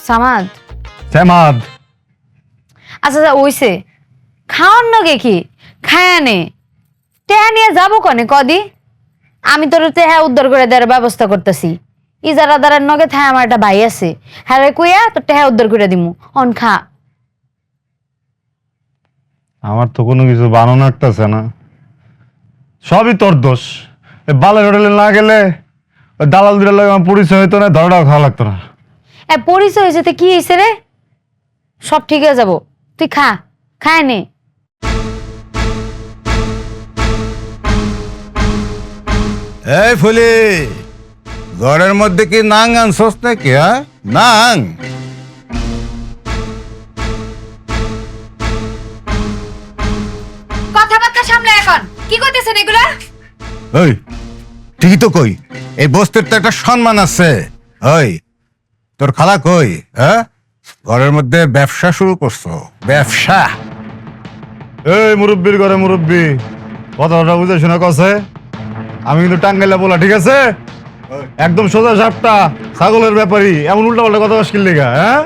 সামাদ সামাদ আচ্ছা আচ্ছা ওইছে খাওয়ার নগে কি খায়া নে টেহা নিয়ে যাবো কনে কদি আমি তোর টেহা উদ্ধার করে দেওয়ার ব্যবস্থা করতেছি ইজারাদারের নগে থায় আমার একটা ভাই আছে হ্যাঁ কুইয়া তোর টেহা উদ্ধার করে দিমু অন খা আমার তো কোনো কিছু বানানো আসতেছে না, সবই তোর দোষ। বালের হোটেলে না গেলে ওই দালাল দুটার লাগে আমার পরিচয় হইতো না, ধরাটাও খাওয়া লাগতো না। পরিচয় হয়েছে তো কি হয়েছে রে সব ঠিক হয়ে যাবো তুই খা খায় নে এই ফুলি, ঘরের মধ্যে কি নাং আনছস নাকি? হ্যাঁ, নাং কথাবার্তা সামনে এখন কি করতেছেন এগুলা ওই ঠিকই তো কই, এই বস্তির তো একটা সম্মান আছে। ওই তোর খালা কই? হ্যাঁ, ঘরের মধ্যে ব্যবসা শুরু করছো? ব্যবসা? এই মুরব্বির ঘরে মুরব্বি, কথাটা বুঝে শোনা কছে। আমি কিন্তু টাঙ্গাইলা বলা, ঠিক আছে? একদম সোজা সাপটা ছাগলের ব্যাপারী, এমন উল্টা পাল্টা কথা মুশকিল লেগা। হ্যাঁ,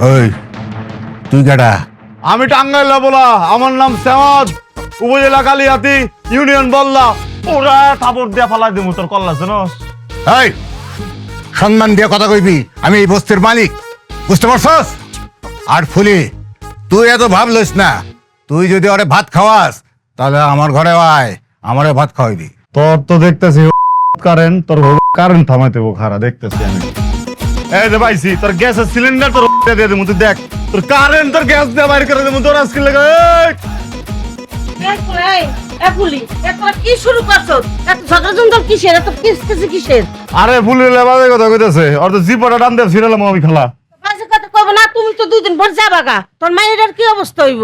ওই তুই গাড়া? আমি টাঙ্গাইলা বলা, আমার নাম সামাদ, উপজেলা কালিয়াতি, ইউনিয়ন বল্লা। ওরা থাপড় দিয়া ফালাই দিমু তোর কল্লা জানোস। এই সম্মান দিয়ে কথা কইবি, আমি এই বস্তির মালিক, বুঝতে পারছস? আর ফুলি, তুই এত ভাবলইস না। তুই যদি ওরে ভাত খাওয়াস তাহলে আমার ঘরে আয়, আমারে ভাত খাওয়াইবি। তোর তো দেখতেছি কারেন্ট, তোর কারেন্ট থামাইতে খারা দেখতেছি আমি। এই যে ভাইছি তোর গ্যাসের সিলিন্ডার তোর দিয়ে দেবো, তুই দেখ তোর কারেন্ট, তোর গ্যাস দিয়ে বাইরে করে দেবো তোর আজকে লেগে। কি শুরু করছো? এত ঝগড়া জঞ্জাল কিসের? এত কিসকিসি কিসের? আরে ভুলে বাজে কথা কইতেছে, ওর তো জিপটা টান দিয়ে ছিড়ালাম আমি খালা। বাজে কথা কব না, তুমি তো 2 দিন পর যাবা গা। তোর মায়ের কি অবস্থা হইব?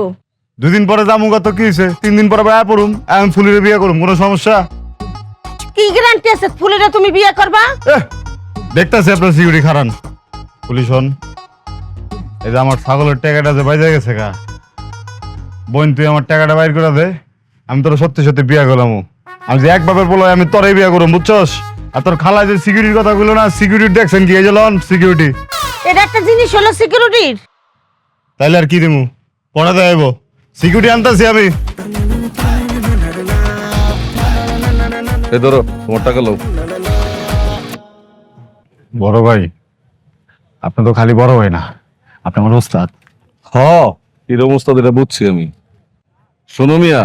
2 দিন পরে যাবো কত কি হয়েছে, 3 দিন পরে আয়া পড়ুম, এখন ফুলিরে বিয়ে করুম, কোনো সমস্যা? কি গ্যারান্টি আছে ফুলেরা তুমি বিয়ে করবা? দেখতেছি আপনার সিকিউরিটি খারান। পুলিশ হন, এই যে আমার ছাগলের টাকাটা যে বাইরে গেছে গা, বোন তুই আমার টাকাটা বাইর করে দে, আমি তোর সত্যি সত্যি বিয়া করলাম। আমি যে এক বাপের বলো আমি তোরাই বিয়া করুম, বুঝছস? আর তোর খালা যে সিকিউরিটির কথা বললো না, সিকিউরিটি দেখছেন কি? এই যে লন সিকিউরিটি, এটা একটা জিনিস হলো সিকিউরিটির। তাইলে আর কি দিমু? পড়া দেব সিকিউরিটি আনতেছি আমি। এই ধরো তোমার টাকা লও। বড় ভাই, আপনি তো খালি বড় ভাই না, আপনি আমার ওস্তাদ। এরকম অবস্থা যেটা বুঝছি আমি। শোনো মিয়া,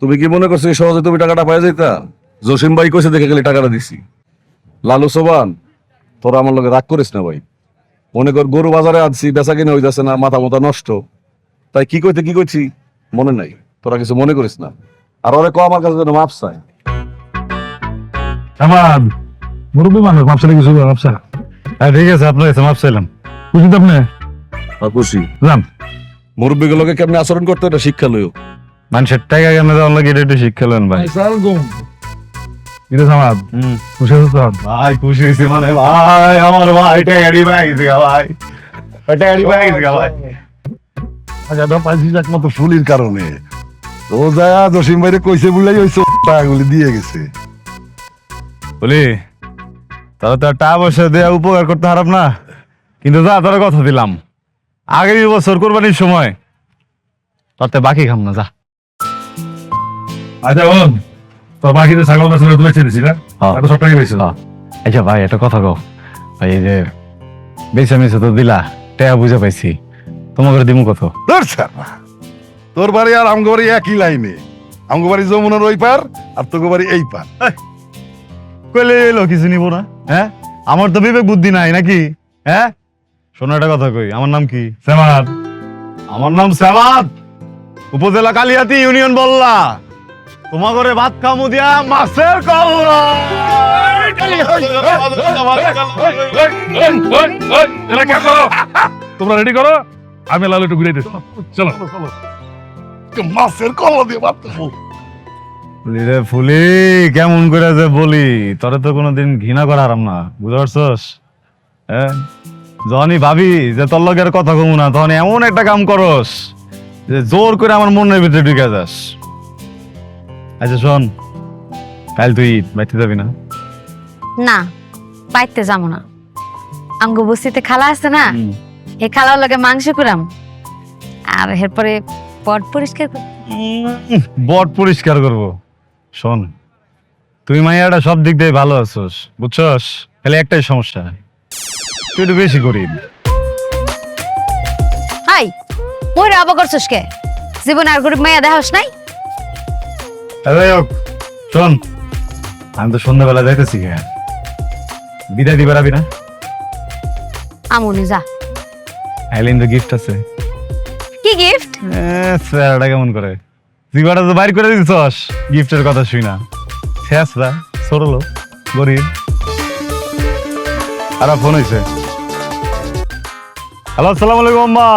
তুমি কি মনে করছো এই সহজে তুমি টাকাটা পাই যাইতা? জসিম ভাই কইছে দেখে গেলে টাকাটা দিছি। লালু সোবান, তোরা আমার লগে রাগ করিস না ভাই। মনে কর গরু বাজারে আনছি, বেচা কিনে হইতাছে না, মাথা মতা নষ্ট, তাই কি কইছি মনে নাই। তোরা কিছু মনে করিস না, আর ওরে কো আমার কাছে যেন মাপ চাই। আমার মুরব্বী মানুষ, মাপ চাইলে কিছু মাপ চাই। হ্যাঁ ঠিক আছে, আপনার কাছে মাপ চাইলাম, খুশি তো আপনি? আর খুশি যান। মুরব্বীগুলোকে কেমনে আচরণ করতে এটা শিক্ষা লইও। মানুষের টাকা কেন দেওয়ার লাগে এটা একটু শিক্ষা নেন ভাই। খুশি হয়েছ তো? ভাই খুশি হয়েছি মানে ভাই, আমার ভাই টাকাড়ি পাই গেছে ভাই, টাকাড়ি পাই গেছে ভাই। একমাত্র ফুলির কারণে রোজা জসিম ভাইরে কইছে বলে ওই টাকাগুলি দিয়ে গেছে। বলি তাহলে তো টাকা পয়সা দেওয়া উপকার করতে হারাপ না, কিন্তু যা তোর কথা দিলাম, আগামী বছর কোরবানির সময় তাতে বাকি খাম না, যা। আচ্ছা বল, তোর বাকিতে ছাগল বেচা তুলে ছেড়েছি না? এত সব টাকা পেয়েছিল? আচ্ছা ভাই একটা কথা কও ভাই, এই যে বেছে মেছে তো দিলা, টাকা বুঝে পাইছি, তোমাকে দিমু কত? তোর বাড়ি আর আমগো বাড়ি একই লাইনে, আমগো বাড়ি যমুনার ওই পার আর তোকে বাড়ি এই পার। কইলে এলো কিছু নিব না? হ্যাঁ, আমার তো বিবেক বুদ্ধি নাই নাকি? হ্যাঁ, শোনো একটা কথা কই, আমার নাম কি? সামাদ। আমার নাম সামাদ, উপজেলা কালিয়াতি, ইউনিয়ন বল্লা। তোমার ঘরে ভাত খামু দিয়া মাছের কল্লা। তোমরা রেডি করো, আমি লালু একটু ঘুরে দিচ্ছি। চলো মাছের কলা দিয়ে ভাত খাবো। ফুলি রে ফুলি, কেমন করে যে বলি, তোরে তো কোনোদিন ঘৃণা করা হারাম না, বুঝতে পারছস? হ্যাঁ, যখনই ভাবি যে তোর লগের কথা কমু না, তখন এমন একটা কাম করস যে জোর করে আমার মনের ভিতরে ঢুকে যাস। আচ্ছা শোন, কাল তুই বাইতে যাবি না? না বাইতে যাবো না। আমগো বস্তিতে খালা আছে না, এই খালার লগে মাংস কুরাম আর এরপরে পট পরিষ্কার করব। বট পরিষ্কার করব। শোন, তুই মাইয়াটা সব দিক দিয়ে ভালো আছোস, বুঝছস? খালি একটাই সমস্যা, তুই একটু বেশি গরিব। হাই ওই রাবা করছস কে? জীবনে আর গরিব মাইয়া দেখাস নাই? যাই হোক, শোন, আমি তো সন্ধ্যাবেলা যাইতেছি, বিদায় দিবে রাবি না? আমনি যা। আইলিন তো গিফট আছে। কি গিফট? স্যারটা কেমন করে জিবাটা তো বাইর করে দিছস গিফটের কথা শুই না। শেষরা ছোট লোক, গরিব। আর ফোন হয়েছে। হ্যালো, আসসালামু আলাইকুম আম্মা।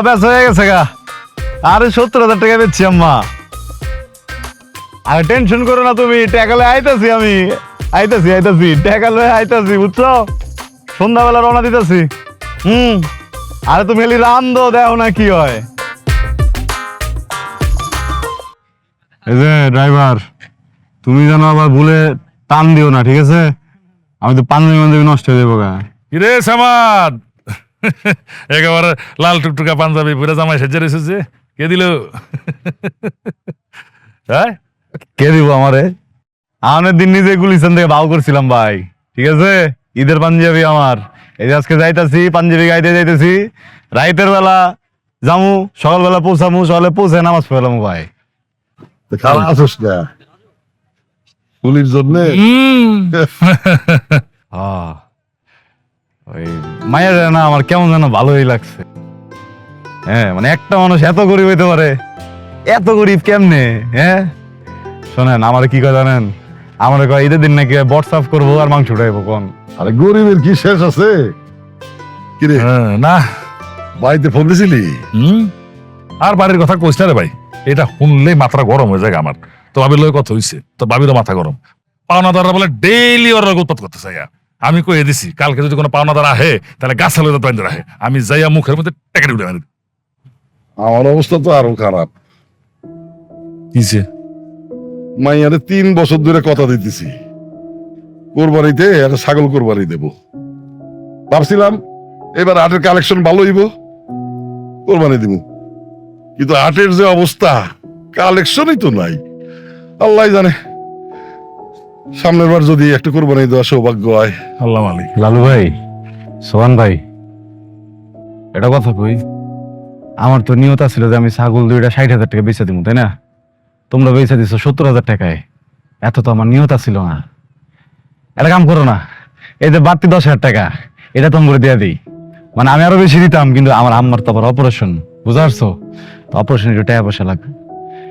ব্যাস হয়ে গেছে গা। আরে 70,000 টাকা দিচ্ছি আম্মা। আরে টেনশন করো না তুমি, টাকালে আইতাছি আমি, আইতাছি টাকালে আইতাছি, বুঝছো? সন্ধ্যাবেলা রওনা দিতেছি। আরে তুমি খালি রান্ধো, দেখো না কি হয়। এই যে ড্রাইভার, তুমি যেন আবার ভুলে টান দিও না, ঠিক আছে? আমি তো পাঞ্জাবি নষ্ট হয়ে যাবো গা। কিরে সামাদ, একেবারে লাল টুকটুকা পাঞ্জাবি পুরো জামাই সেজে রেখেছে, কে দিল? হ্যাঁ, কে দিব আমারে? আমাদের দিন নিজে গুলিস্তান থেকে ভাও করছিলাম ভাই, ঠিক আছে? ঈদের পাঞ্জাবি আমার। এই যে আজকে যাইতাছি, পাঞ্জাবি গাইতে যাইতেছি, রাইতের বেলা যামু, সকালবেলা পৌঁছামু, সকালে পৌঁছে নামাজ পড়লাম ভাই। খারাপ আছোস না পুলির জন্য? ওই মায়ের না আমার কেমন যেন ভালোই লাগছে। হ্যাঁ, মানে একটা মানুষ এত গরিব হইতে পারে, এত গরিব কেমনে? হ্যাঁ শোনেন, আমার কি কয় জানেন? আমার কয় ঈদের দিন নাকি হোয়াটসঅ্যাপ করবো আর মাংস উঠাইবো। কোন আরে গরিবের কি শেষ আছে? কিরে না বাড়িতে ফোন দিছিলি? আর বাড়ির কথা কইস না রে ভাই, এটা শুনলেই মাথা গরম হয়ে যায় আমার। তো ভাবির লগে কথা হইছে, তো ভাবিরও মাথা গরম। পাওনাদাররা বলে ডেইলি ওর উৎপাত করতে চাই। আমি কয়ে দিছি কালকে যদি কোনো পাওনাদার আহে তাহলে গাছ লগে বাইন্দে রাখে, আমি যাইয়া মুখের মধ্যে টেকারি উঠে মারি। আমার অবস্থা তো আরো খারাপ। কিছে? মাইয়ারে 3 বছর ধরে কথা দিতেছি কোরবানিতে একটা ছাগল কোরবানি দেব। ভাবছিলাম এবার হাটের কালেকশন ভালো হইব, কোরবানি দিব। কিন্তু হাটের যে অবস্থা, কালেকশনই তো নাই। আল্লাহ জানে, সামনের বার যদি একটা কোরবানি দেওয়া সৌভাগ্য হয়। আল্লাহ মালিক। লালু ভাই, সোহান ভাই, এটা কথা কই, আমার তো নিয়ত ছিল যে আমি ছাগল 2টা 60,000 টাকা বেচে দিব, তাই না? তোমরা বেচে দিছো 70,000 টাকায়। এত তো আমার নিয়ত ছিল না। একটা কাম করো না, এই যে বাড়তি 10,000 টাকা, এটা তোমরা দিয়ে দিই। মানে আমি আরো বেশি দিতাম, কিন্তু আমার আম্মার তো আবার অপারেশন, বুঝতে পারছো? অপারেশন একটু টাকা পয়সা লাগবে।